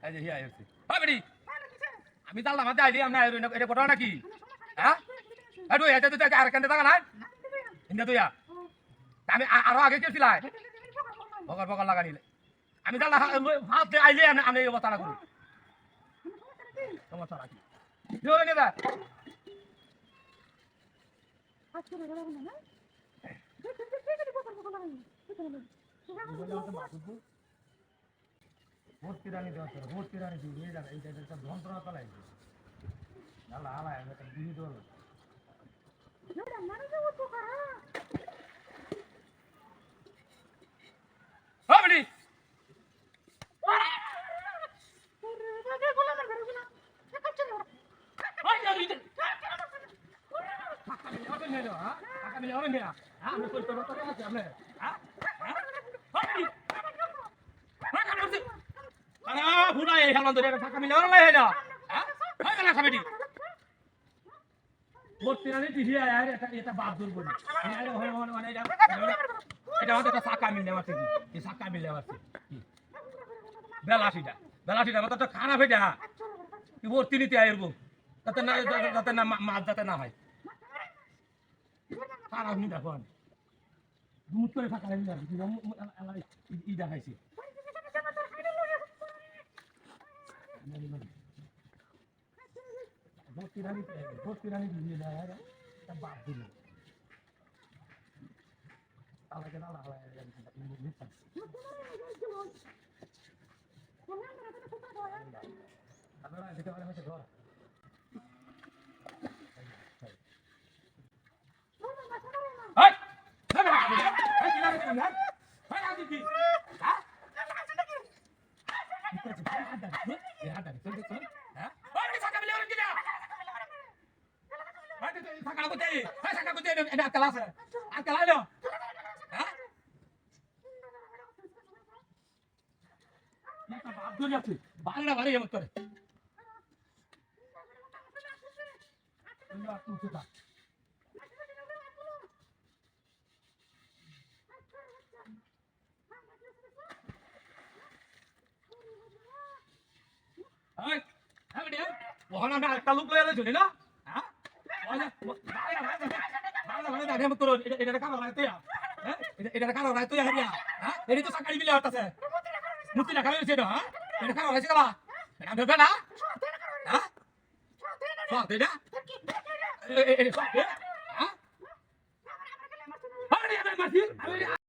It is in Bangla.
এই যে হিয়া হচ্ছে হ্যাঁ বেটি আমি জানলাম আমাদের আইলি আমরা এটা ঘটনা নাকি হ্যাঁ একটু এটা তো আর কেন টাকা নাই ইন্দা তুই আমি আরো আগে কেছিলাই বগর বগর লাগা নিলে আমি জানলাম হাত আইলে আমি এই অবস্থা করি সমস্যা নাকি জোরে নে দা ভর্তি রানি দেওয়া ভর্তি রানি দিয়ে এইটা একটা যন্ত্রণা চালাই আল্লাহ আল্লাহ একটা বিহি দল হবলি এটা চাকা মিলে আমার চাকা মিলে আমার বেলাসিটা বেলাসিটা আমার তো খারাপ হয়ে যা কি ভর্তি নিতে আইরবো যাতে না মাছ যাতে না হয় খারাপ নি দেখো দুধ করে থাকা ই দেখাইছি ভর্তি রানি দিয়ে দেয় বাপ দিল তালাকে না বাড়ি বাড়ি এমন করে ওখানে আমরা একটা লোক লয়ে চলি না এটা কারো রায় তুই এটা কারো রায় তুই হারিয়া হ্যাঁ এটা তো সাকারি মিলে হতাছে মুক্তি দেখা হয়েছে না হ্যাঁ এটা কারো রাইছে গেলা এটা ভেবে না হ্যাঁ সব এটা হ্যাঁ